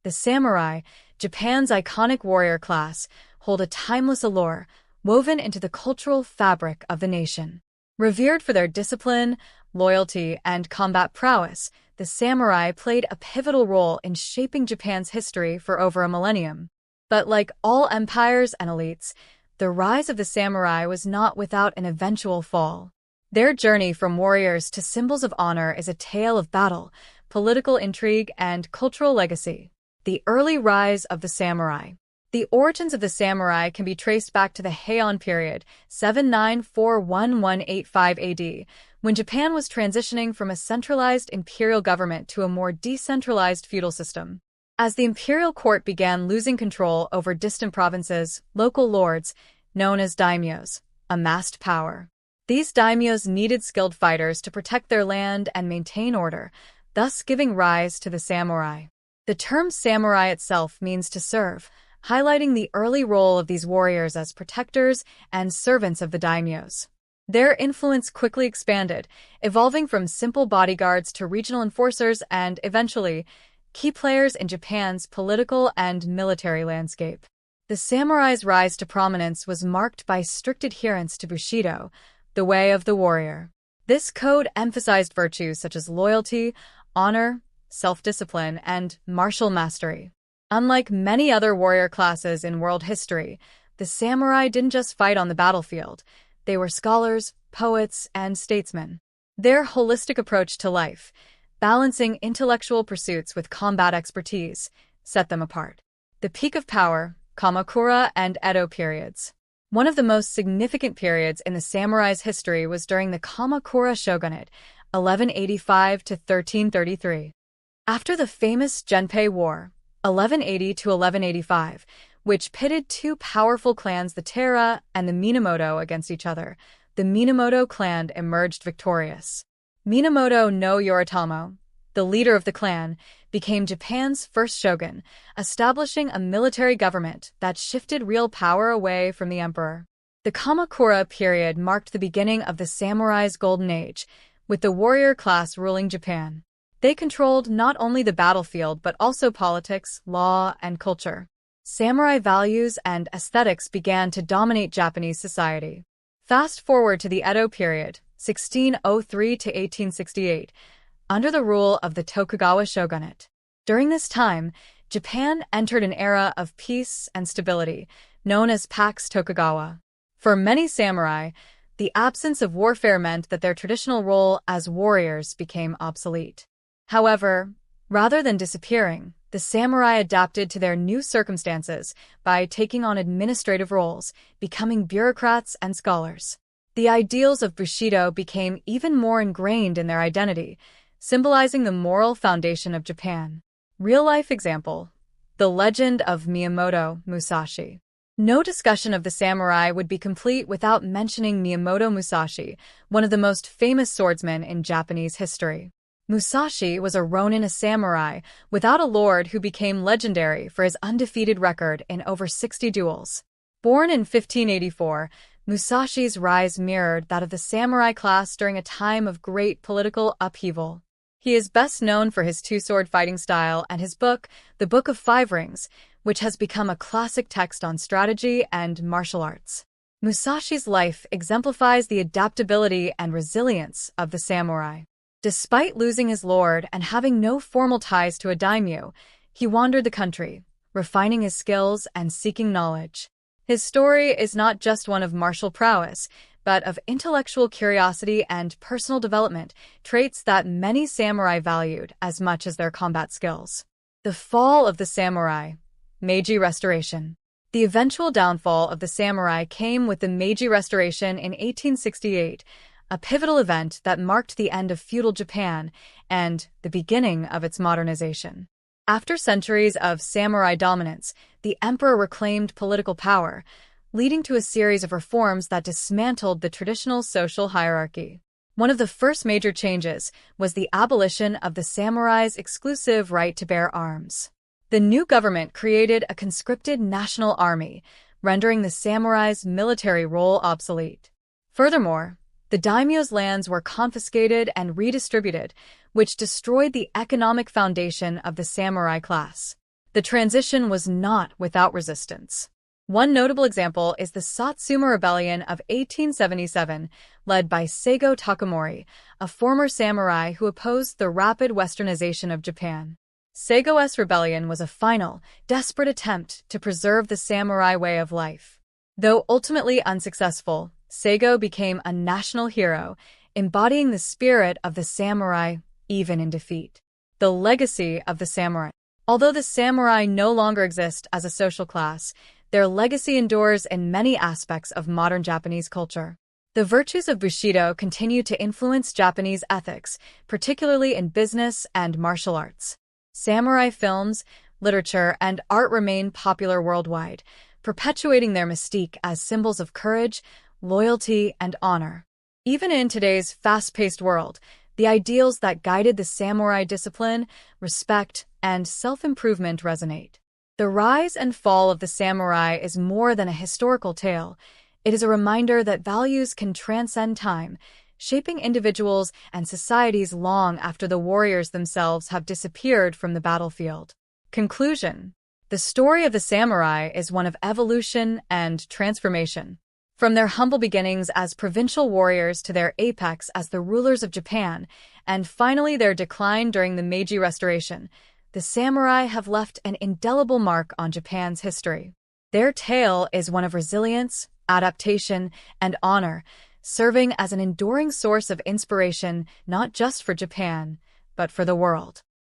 The samurai, Japan's iconic warrior class, hold a timeless allure woven into the cultural fabric of the nation. Revered for their discipline, loyalty, and combat prowess, the samurai played a pivotal role in shaping Japan's history for over a millennium. But like all empires and elites, the rise of the samurai was not without an eventual fall. Their journey from warriors to symbols of honor is a tale of battle, political intrigue, and cultural legacy. The early rise of the samurai. The origins of the samurai can be traced back to the Heian period, 794–1185 AD, when Japan was transitioning from a centralized imperial government to a more decentralized feudal system. As the imperial court began losing control over distant provinces, local lords, known as daimyos, amassed power. These daimyos needed skilled fighters to protect their land and maintain order, thus giving rise to the samurai. The term samurai itself means to serve, highlighting the early role of these warriors as protectors and servants of the daimyos. Their influence quickly expanded, evolving from simple bodyguards to regional enforcers and, eventually, key players in Japan's political and military landscape. The samurai's rise to prominence was marked by strict adherence to Bushido, the way of the warrior. This code emphasized virtues such as loyalty, honor, self-discipline, and martial mastery. Unlike many other warrior classes in world history, the samurai didn't just fight on the battlefield. They were scholars, poets, and statesmen. Their holistic approach to life, balancing intellectual pursuits with combat expertise, set them apart. The peak of power, Kamakura and Edo periods. One of the most significant periods in the samurai's history was during the Kamakura Shogunate, 1185 to 1333. After the famous Genpei War, 1180 to 1185, which pitted two powerful clans, the Taira and the Minamoto, against each other, the Minamoto clan emerged victorious. Minamoto no Yoritomo, the leader of the clan, became Japan's first shogun, establishing a military government that shifted real power away from the emperor. The Kamakura period marked the beginning of the samurai's golden age, with the warrior class ruling Japan. They controlled not only the battlefield but also politics, law, and culture. Samurai values and aesthetics began to dominate Japanese society. Fast forward to the Edo period, 1603 to 1868, under the rule of the Tokugawa shogunate. During this time, Japan entered an era of peace and stability, known as Pax Tokugawa. For many samurai, the absence of warfare meant that their traditional role as warriors became obsolete. However, rather than disappearing, the samurai adapted to their new circumstances by taking on administrative roles, becoming bureaucrats and scholars. The ideals of Bushido became even more ingrained in their identity, symbolizing the moral foundation of Japan. Real-life example: the Legend of Miyamoto Musashi. No discussion of the samurai would be complete without mentioning Miyamoto Musashi, one of the most famous swordsmen in Japanese history. Musashi was a rōnin, a samurai, without a lord, who became legendary for his undefeated record in over 60 duels. Born in 1584, Musashi's rise mirrored that of the samurai class during a time of great political upheaval. He is best known for his two-sword fighting style and his book, The Book of Five Rings, which has become a classic text on strategy and martial arts. Musashi's life exemplifies the adaptability and resilience of the samurai. Despite losing his lord and having no formal ties to a daimyo, he wandered the country, refining his skills and seeking knowledge. His story is not just one of martial prowess, but of intellectual curiosity and personal development, traits that many samurai valued as much as their combat skills. The fall of the samurai. Meiji Restoration. The eventual downfall of the samurai came with the Meiji Restoration in 1868, a pivotal event that marked the end of feudal Japan and the beginning of its modernization. After centuries of samurai dominance, the emperor reclaimed political power, leading to a series of reforms that dismantled the traditional social hierarchy. One of the first major changes was the abolition of the samurai's exclusive right to bear arms. The new government created a conscripted national army, rendering the samurai's military role obsolete. Furthermore, the daimyo's lands were confiscated and redistributed, which destroyed the economic foundation of the samurai class. The transition was not without resistance. One notable example is the Satsuma Rebellion of 1877, led by Seigo Takamori, a former samurai who opposed the rapid westernization of Japan. Seigo's rebellion was a final, desperate attempt to preserve the samurai way of life. Though ultimately unsuccessful, Seigo became a national hero, embodying the spirit of the samurai even in defeat. The legacy of the samurai. Although the samurai no longer exist as a social class, their legacy endures in many aspects of modern Japanese culture. The virtues of Bushido continue to influence Japanese ethics, particularly in business and martial arts. Samurai films, literature, and art remain popular worldwide, perpetuating their mystique as symbols of courage, loyalty, and honor. Even in today's fast-paced world, the ideals that guided the samurai discipline, respect, and self-improvement resonate. The rise and fall of the samurai is more than a historical tale. It is a reminder that values can transcend time, shaping individuals and societies long after the warriors themselves have disappeared from the battlefield. Conclusion. The story of the samurai is one of evolution and transformation. From their humble beginnings as provincial warriors to their apex as the rulers of Japan, and finally their decline during the Meiji Restoration, the samurai have left an indelible mark on Japan's history. Their tale is one of resilience, adaptation, and honor, serving as an enduring source of inspiration not just for Japan, but for the world.